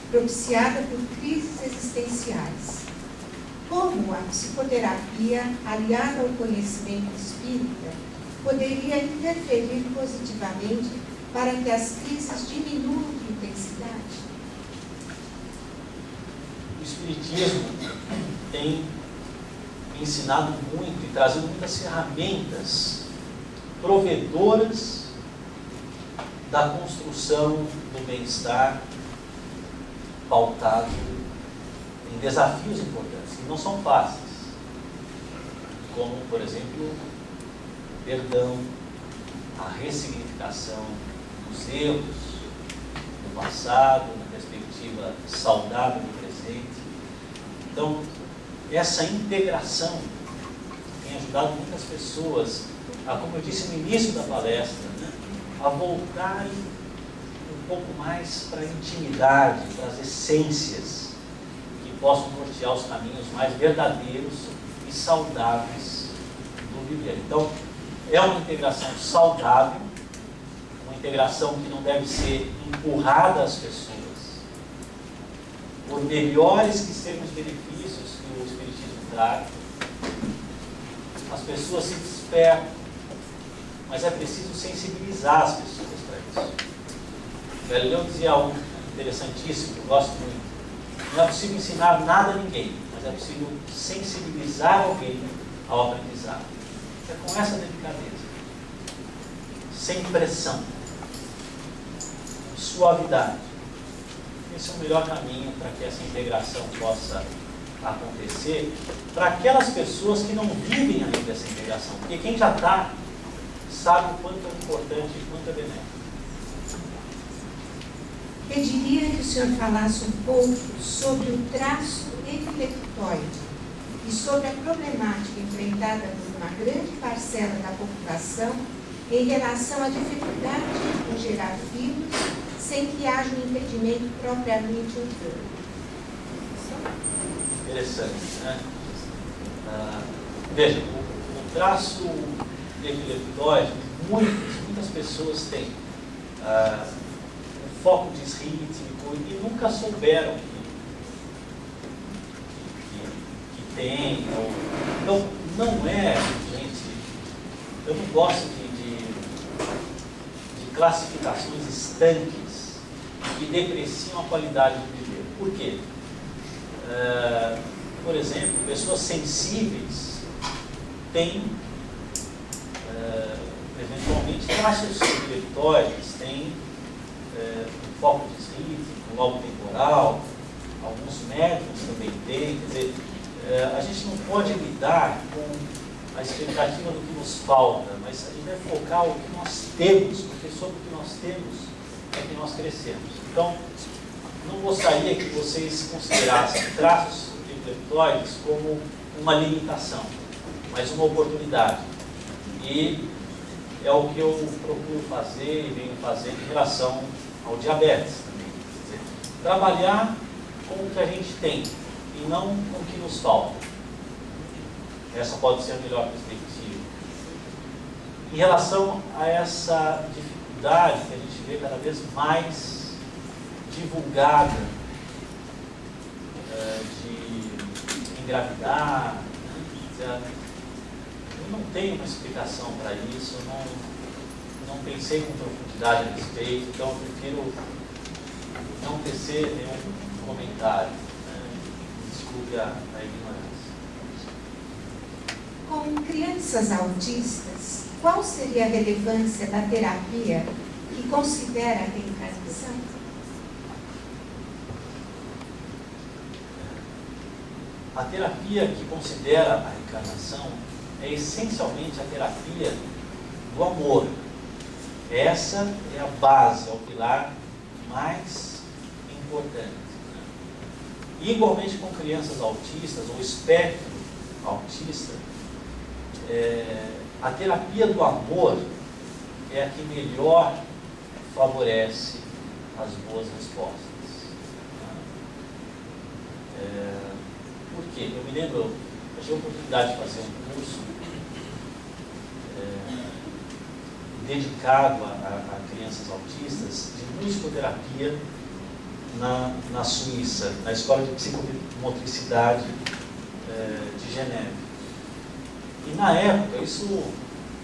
propiciada por crises existenciais. Como a psicoterapia, aliada ao conhecimento espírita, poderia interferir positivamente para que as crises diminuam de intensidade? O Espiritismo tem ensinado muito e trazido muitas ferramentas provedoras da construção do bem-estar pautado em desafios importantes, que não são fáceis, como, por exemplo, o perdão, a ressignificação dos erros do passado, na perspectiva saudável do presente. Então, essa integração tem ajudado muitas pessoas a, como eu disse no início da palestra, né, a voltarem um pouco mais para a intimidade, para as essências que possam nortear os caminhos mais verdadeiros e saudáveis do viver. Então, é uma integração saudável, uma integração que não deve ser empurrada às pessoas, por melhores que sejam os benefícios que o Espiritismo traz. As pessoas se despertam, mas é preciso sensibilizar as pessoas para isso. Galileu dizia algo interessantíssimo, que eu gosto muito. Não é possível ensinar nada a ninguém, mas é possível sensibilizar alguém ao aprendizado. É com essa delicadeza, sem pressão, com suavidade. Esse é o melhor caminho para que essa integração possa acontecer para aquelas pessoas que não vivem ainda essa integração. Porque quem já está sabe o quanto é importante e quanto é benéfico. Pediria que o senhor falasse um pouco sobre o traço epileptóide e sobre a problemática enfrentada por uma grande parcela da população em relação à dificuldade em gerar filhos sem que haja um impedimento propriamente urbano. Interessante, né? Veja, o traço epileptóide, muitas pessoas têm um foco disrítmico e nunca souberam que tem. Então, não é, gente, eu não gosto de classificações estanques que depreciam a qualidade do viver. Por quê? Por exemplo, pessoas sensíveis têm, eventualmente, traços epileptóides, têm um foco disrítmico, um lobo temporal, alguns médicos também têm. Quer dizer, a gente não pode lidar com a expectativa do que nos falta, mas a gente deve focar o que nós temos, porque sobre o que nós temos é que nós crescemos. Então, não gostaria que vocês considerassem traços epileptóides como uma limitação, mas uma oportunidade. E é o que eu procuro fazer e venho fazendo em relação ao diabetes também. Quer dizer, trabalhar com o que a gente tem e não com o que nos falta. Essa pode ser a melhor perspectiva. Em relação a essa dificuldade que a gente vê cada vez mais divulgada de engravidar, né? Eu não tenho uma explicação para isso, eu não pensei com profundidade a respeito, então eu prefiro não tecer nenhum comentário. Desculpe a ignorância. Com crianças autistas, qual seria a relevância da terapia que considera a reencarnação? A terapia que considera a reencarnação é essencialmente a terapia do amor. Essa é a base, é o pilar mais importante. E, igualmente com crianças autistas ou espectro autista, a terapia do amor é a que melhor favorece as boas respostas. Por quê? Eu me lembro, eu tive a oportunidade de fazer um curso dedicado a crianças autistas de musicoterapia na Suíça, na Escola de Psicomotricidade de Genebra. E na época, isso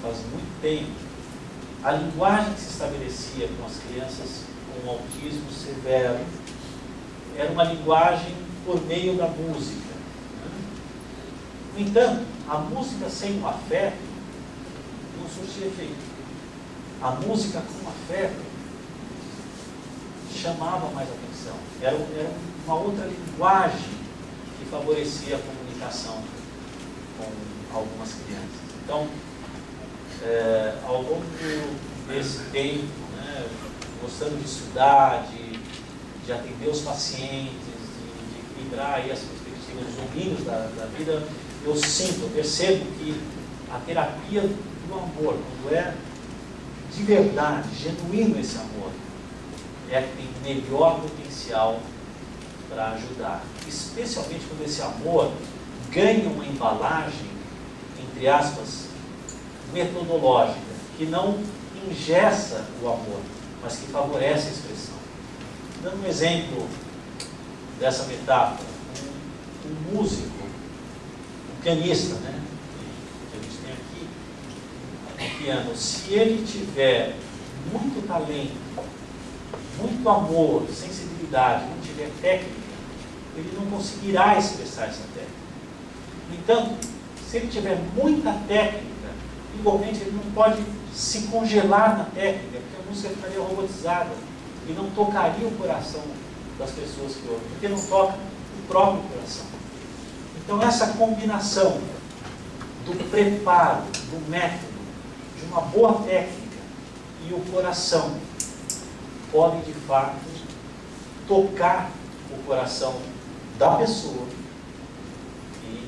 faz muito tempo, a linguagem que se estabelecia com as crianças com autismo severo era uma linguagem por meio da música. No entanto, a música sem o afeto não surtia efeito. A música com afeto chamava mais atenção. Era uma outra linguagem que favorecia a comunicação com algumas crianças. Então, ao longo desse tempo, né, gostando de estudar, de atender os pacientes, de equilibrar aí as perspectivas, os domínios da vida, eu percebo que a terapia do amor, quando é de verdade, genuíno esse amor, é que tem melhor potencial para ajudar. Especialmente quando esse amor ganha uma embalagem, entre aspas, metodológica, que não engessa o amor, mas que favorece a expressão. Dando um exemplo dessa metáfora, um músico, um pianista, né, que a gente tem aqui, no piano, se ele tiver muito talento, muito amor, sensibilidade, não tiver técnica, ele não conseguirá expressar essa técnica. No entanto, se ele tiver muita técnica, igualmente ele não pode se congelar na técnica, porque a música ficaria robotizada e não tocaria o coração das pessoas que ouvem, porque não toca o próprio coração. Então essa combinação do preparo, do método, de uma boa técnica e o coração podem de fato tocar o coração da pessoa e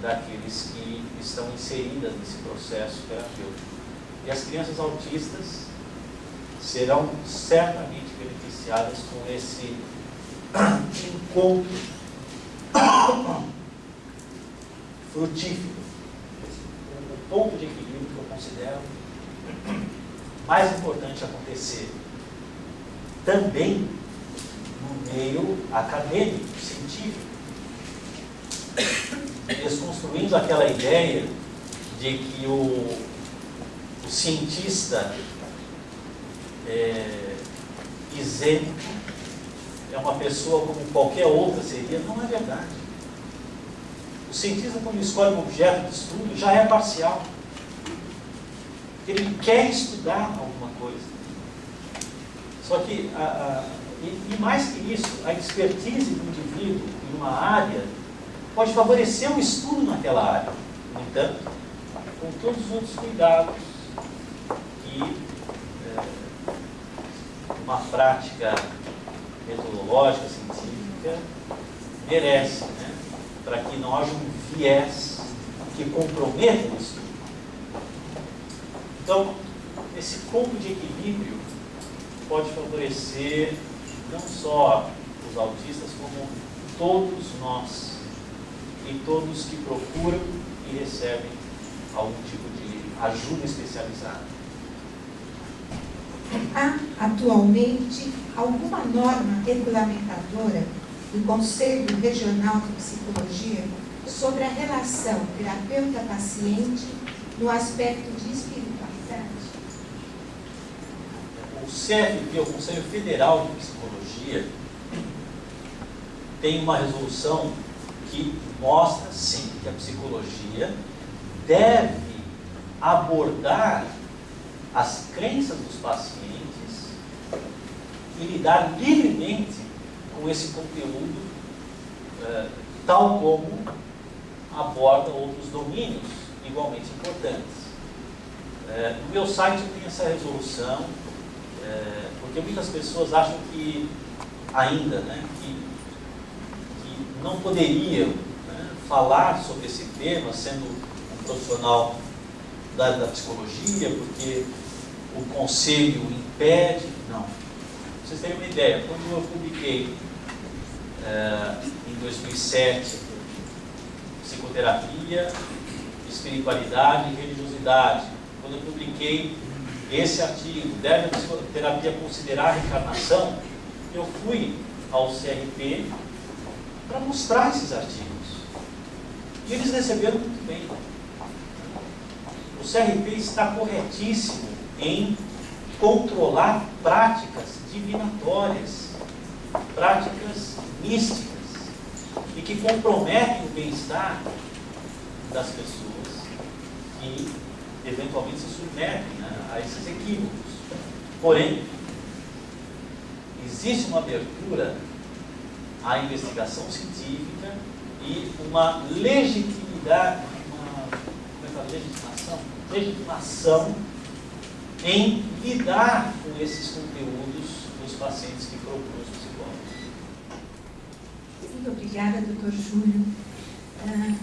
daqueles que estão inseridas nesse processo terapêutico. E as crianças autistas serão certamente beneficiadas com esse encontro frutífero, o ponto de equilíbrio que eu considero mais importante acontecer também no meio acadêmico, científico, desconstruindo aquela ideia de que o cientista isento é uma pessoa como qualquer outra seria. Não é verdade. O cientista, quando escolhe um objeto de estudo, já é parcial. Ele quer estudar alguma coisa. Só que, e mais que isso, a expertise do indivíduo em uma área pode favorecer o estudo naquela área. No entanto, com todos os outros cuidados que uma prática metodológica, científica, merece, né? Para que não haja um viés que comprometa o estudo. Então, esse ponto de equilíbrio pode favorecer não só os autistas, como todos nós e todos que procuram e recebem algum tipo de ajuda especializada. Há, atualmente, alguma norma regulamentadora do Conselho Regional de Psicologia sobre a relação terapeuta-paciente no aspecto de espiritualidade? O CFP, o Conselho Federal de Psicologia, tem uma resolução que mostra, sim, que a psicologia deve abordar as crenças dos pacientes e lidar livremente com esse conteúdo, tal como aborda outros domínios igualmente importantes. No meu site tem essa resolução, porque muitas pessoas acham que ainda, né, que não poderiam, né, falar sobre esse tema sendo um profissional da área da psicologia, porque o conselho impede. Não. Pra vocês terem uma ideia, quando eu publiquei em 2007 Psicoterapia, Espiritualidade e Religiosidade, quando eu publiquei esse artigo, deve a psicoterapia considerar a reencarnação, eu fui ao CRP para mostrar esses artigos. E eles receberam muito bem. O CRP está corretíssimo em controlar práticas divinatórias, práticas místicas. e que comprometem o bem-estar das pessoas que eventualmente se submetem, né, a esses equívocos. Porém, existe uma abertura à investigação científica e uma legitimidade, legitimação em lidar com esses conteúdos dos pacientes que procuram os psicólogos. Muito obrigada, Dr. Júlio.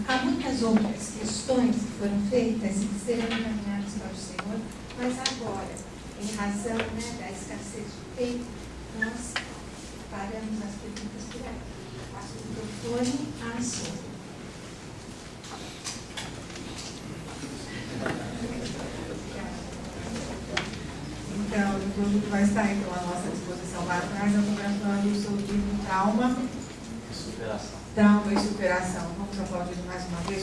Há muitas outras questões que foram feitas e que serão encaminhadas para o senhor, mas agora, em razão, né, da escassez de tempo, nós paramos as perguntas por aqui. Passo o microfone à senhora. Então, o Dr. Júlio vai estar então à nossa disposição lá atrás, autografando o seu livro Trauma. Superação. Trauma e Superação. Vamos aplaudir mais uma vez.